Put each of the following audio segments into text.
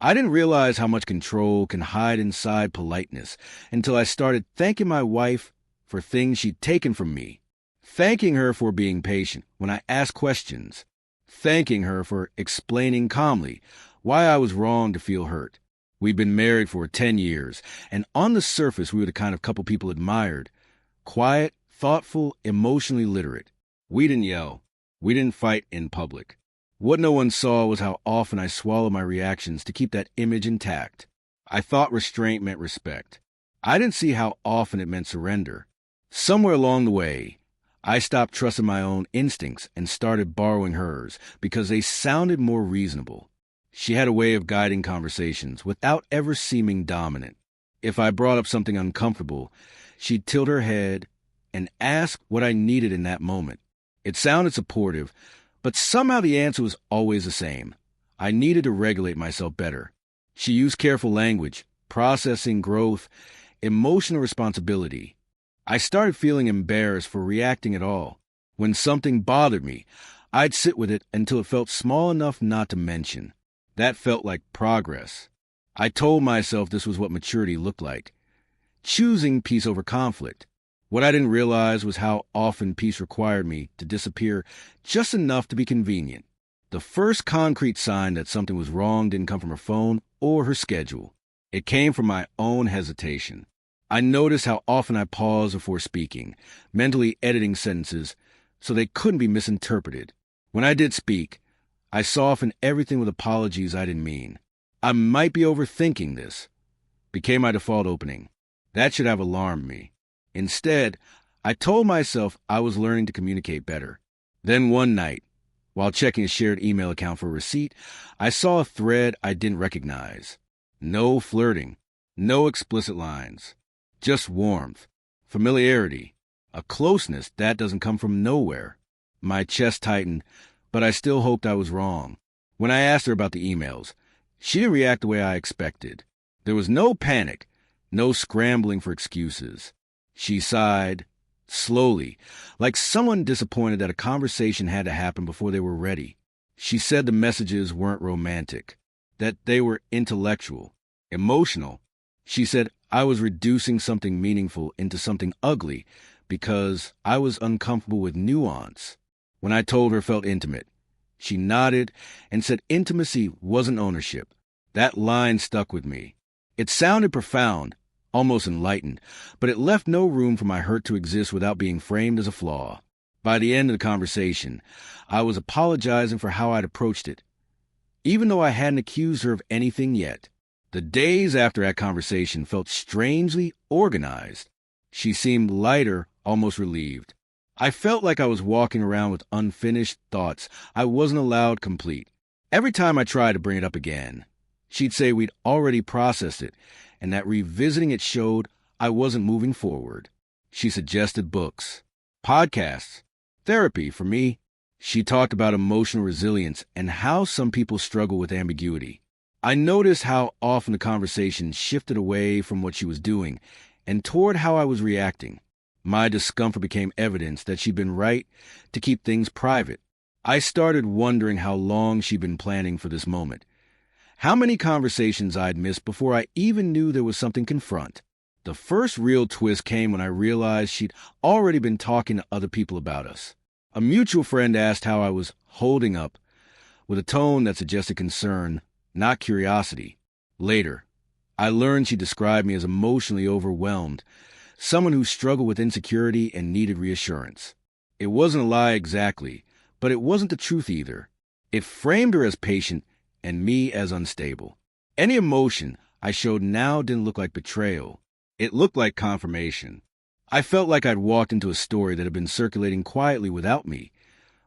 I didn't realize how much control can hide inside politeness until I started thanking my wife for things she'd taken from me, thanking her for being patient when I asked questions, thanking her for explaining calmly why I was wrong to feel hurt. We'd been married for 10 years, and on the surface we were the kind of couple people admired. Quiet, thoughtful, emotionally literate. We didn't yell. We didn't fight in public. What no one saw was how often I swallowed my reactions to keep that image intact. I thought restraint meant respect. I didn't see how often it meant surrender. Somewhere along the way, I stopped trusting my own instincts and started borrowing hers because they sounded more reasonable. She had a way of guiding conversations without ever seeming dominant. If I brought up something uncomfortable, she'd tilt her head and ask what I needed in that moment. It sounded supportive, but somehow the answer was always the same. I needed to regulate myself better. She used careful language, processing growth, emotional responsibility. I started feeling embarrassed for reacting at all. When something bothered me, I'd sit with it until it felt small enough not to mention. That felt like progress. I told myself this was what maturity looked like. Choosing peace over conflict. What I didn't realize was how often peace required me to disappear just enough to be convenient. The first concrete sign that something was wrong didn't come from her phone or her schedule. It came from my own hesitation. I noticed how often I paused before speaking, mentally editing sentences so they couldn't be misinterpreted. When I did speak, I softened everything with apologies I didn't mean. I might be overthinking this, became my default opening. That should have alarmed me. Instead, I told myself I was learning to communicate better. Then one night, while checking a shared email account for a receipt, I saw a thread I didn't recognize. No flirting, no explicit lines, just warmth, familiarity, a closeness that doesn't come from nowhere. My chest tightened, but I still hoped I was wrong. When I asked her about the emails, she didn't react the way I expected. There was no panic, no scrambling for excuses. She sighed, slowly, like someone disappointed that a conversation had to happen before they were ready. She said the messages weren't romantic, that they were intellectual, emotional. She said I was reducing something meaningful into something ugly because I was uncomfortable with nuance. When I told her felt intimate, she nodded and said intimacy wasn't ownership. That line stuck with me. It sounded profound, almost enlightened, but it left no room for my hurt to exist without being framed as a flaw. By the end of the conversation, I was apologizing for how I'd approached it, even though I hadn't accused her of anything yet. The days after that conversation felt strangely organized. She seemed lighter, almost relieved. I felt like I was walking around with unfinished thoughts I wasn't allowed complete. Every time I tried to bring it up again, she'd say we'd already processed it, and that revisiting it showed I wasn't moving forward. She suggested books, podcasts, therapy for me. She talked about emotional resilience and how some people struggle with ambiguity. I noticed how often the conversation shifted away from what she was doing and toward how I was reacting. My discomfort became evidence that she'd been right to keep things private. I started wondering how long she'd been planning for this moment. How many conversations I'd missed before I even knew there was something to confront. The first real twist came when I realized she'd already been talking to other people about us. A mutual friend asked how I was holding up, with a tone that suggested concern, not curiosity. Later, I learned she described me as emotionally overwhelmed, someone who struggled with insecurity and needed reassurance. It wasn't a lie exactly, but it wasn't the truth either. It framed her as patient and me as unstable. Any emotion I showed now didn't look like betrayal. It looked like confirmation. I felt like I'd walked into a story that had been circulating quietly without me,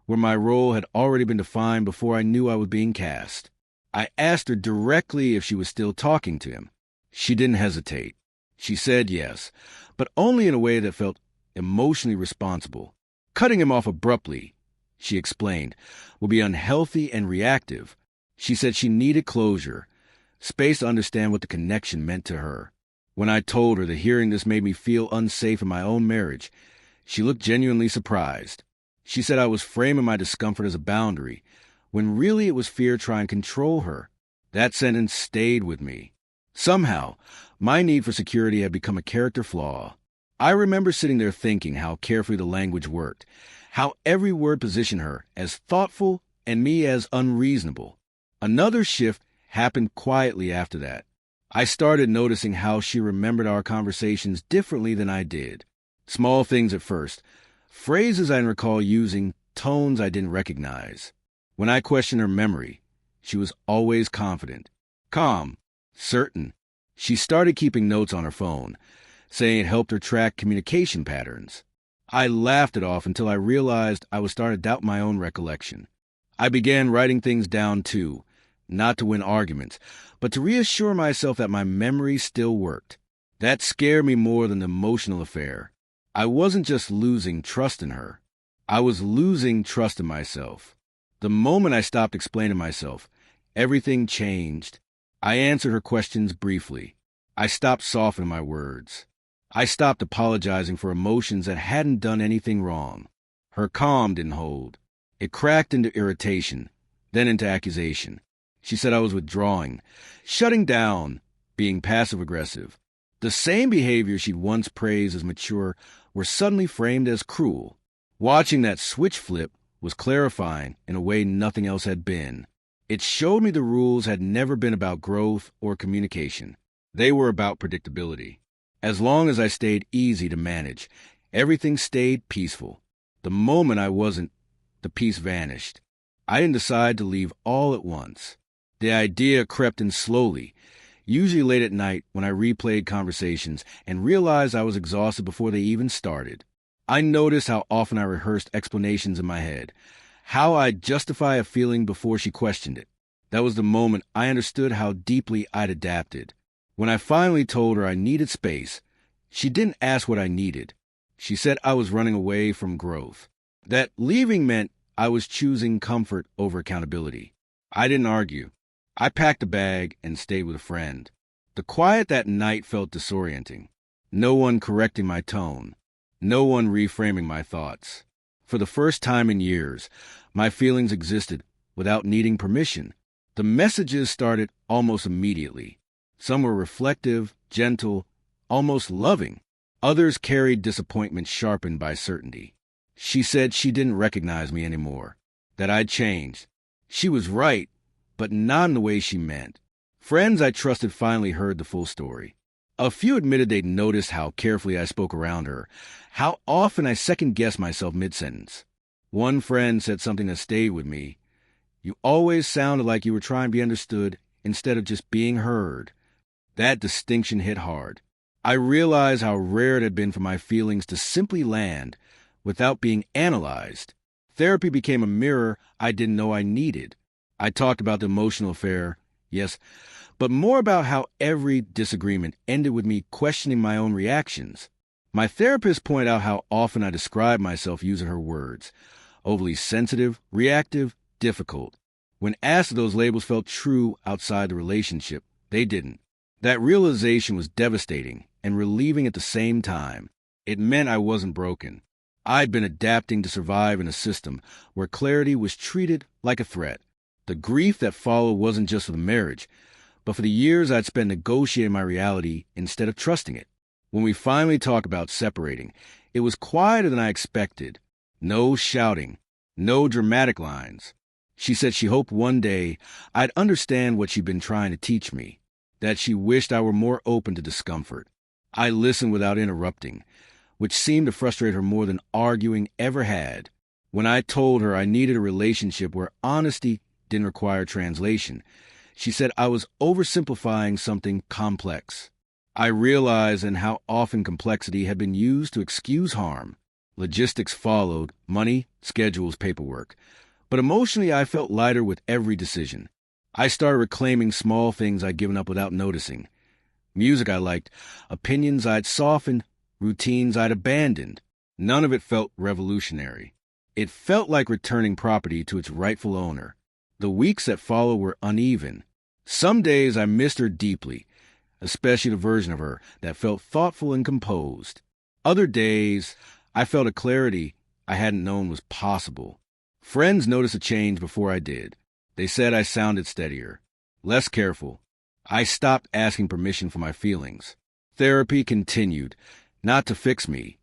where my role had already been defined before I knew I was being cast. I asked her directly if she was still talking to him. She didn't hesitate. She said yes, but only in a way that felt emotionally responsible. Cutting him off abruptly, she explained, would be unhealthy and reactive. She said she needed closure, space to understand what the connection meant to her. When I told her that hearing this made me feel unsafe in my own marriage, she looked genuinely surprised. She said I was framing my discomfort as a boundary, when really it was fear trying to control her. That sentence stayed with me. Somehow, my need for security had become a character flaw. I remember sitting there thinking how carefully the language worked, how every word positioned her as thoughtful and me as unreasonable. Another shift happened quietly after that. I started noticing how she remembered our conversations differently than I did. Small things at first. Phrases I didn't recall using, tones I didn't recognize. When I questioned her memory, she was always confident, calm, certain. She started keeping notes on her phone, saying it helped her track communication patterns. I laughed it off until I realized I was starting to doubt my own recollection. I began writing things down too, not to win arguments, but to reassure myself that my memory still worked. That scared me more than the emotional affair. I wasn't just losing trust in her. I was losing trust in myself. The moment I stopped explaining myself, everything changed. I answered her questions briefly. I stopped softening my words. I stopped apologizing for emotions that hadn't done anything wrong. Her calm didn't hold. It cracked into irritation, then into accusation. She said I was withdrawing, shutting down, being passive-aggressive. The same behavior she'd once praised as mature were suddenly framed as cruel. Watching that switch flip was clarifying in a way nothing else had been. It showed me the rules had never been about growth or communication. They were about predictability. As long as I stayed easy to manage, everything stayed peaceful. The moment I wasn't, the peace vanished. I didn't decide to leave all at once. The idea crept in slowly, usually late at night when I replayed conversations and realized I was exhausted before they even started. I noticed how often I rehearsed explanations in my head, how I'd justify a feeling before she questioned it. That was the moment I understood how deeply I'd adapted. When I finally told her I needed space, she didn't ask what I needed. She said I was running away from growth. That leaving meant I was choosing comfort over accountability. I didn't argue. I packed a bag and stayed with a friend. The quiet that night felt disorienting. No one correcting my tone. No one reframing my thoughts. For the first time in years, my feelings existed without needing permission. The messages started almost immediately. Some were reflective, gentle, almost loving. Others carried disappointment sharpened by certainty. She said she didn't recognize me anymore, that I'd changed. She was right, but not in the way she meant. Friends I trusted finally heard the full story. A few admitted they'd noticed how carefully I spoke around her, how often I second-guessed myself mid-sentence. One friend said something that stayed with me. You always sounded like you were trying to be understood instead of just being heard. That distinction hit hard. I realized how rare it had been for my feelings to simply land without being analyzed. Therapy became a mirror I didn't know I needed. I talked about the emotional affair, yes, but more about how every disagreement ended with me questioning my own reactions. My therapist pointed out how often I described myself using her words. Overly sensitive, reactive, difficult. When asked if those labels felt true outside the relationship, they didn't. That realization was devastating and relieving at the same time. It meant I wasn't broken. I'd been adapting to survive in a system where clarity was treated like a threat. The grief that followed wasn't just for the marriage, but for the years I'd spent negotiating my reality instead of trusting it. When we finally talked about separating, it was quieter than I expected. No shouting, no dramatic lines. She said she hoped one day I'd understand what she'd been trying to teach me, that she wished I were more open to discomfort. I listened without interrupting, which seemed to frustrate her more than arguing ever had. When I told her I needed a relationship where honesty didn't require translation, she said I was oversimplifying something complex. I realized and how often complexity had been used to excuse harm. Logistics followed, money, schedules, paperwork. But emotionally, I felt lighter with every decision. I started reclaiming small things I'd given up without noticing. Music I liked, opinions I'd softened, routines I'd abandoned. None of it felt revolutionary. It felt like returning property to its rightful owner. The weeks that followed were uneven. Some days I missed her deeply, especially the version of her that felt thoughtful and composed. Other days, I felt a clarity I hadn't known was possible. Friends noticed a change before I did. They said I sounded steadier, less careful. I stopped asking permission for my feelings. Therapy continued, not to fix me,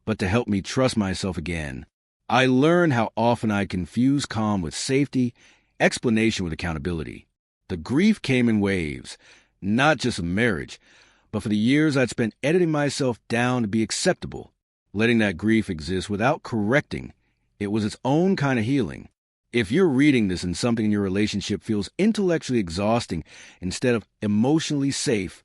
but to help me trust myself again. I learned how often I confuse calm with safety, explanation with accountability. The grief came in waves, not just of marriage, but for the years I'd spent editing myself down to be acceptable. Letting that grief exist without correcting, it was its own kind of healing. If you're reading this and something in your relationship feels intellectually exhausting instead of emotionally safe,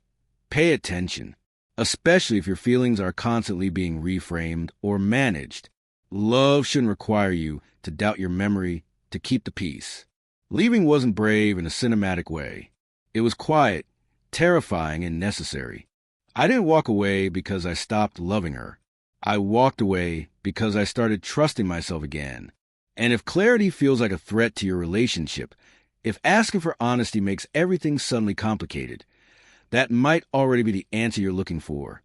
pay attention, especially if your feelings are constantly being reframed or managed. Love shouldn't require you to doubt your memory to keep the peace. Leaving wasn't brave in a cinematic way. It was quiet, terrifying, and necessary. I didn't walk away because I stopped loving her. I walked away because I started trusting myself again. And if clarity feels like a threat to your relationship, if asking for honesty makes everything suddenly complicated, that might already be the answer you're looking for.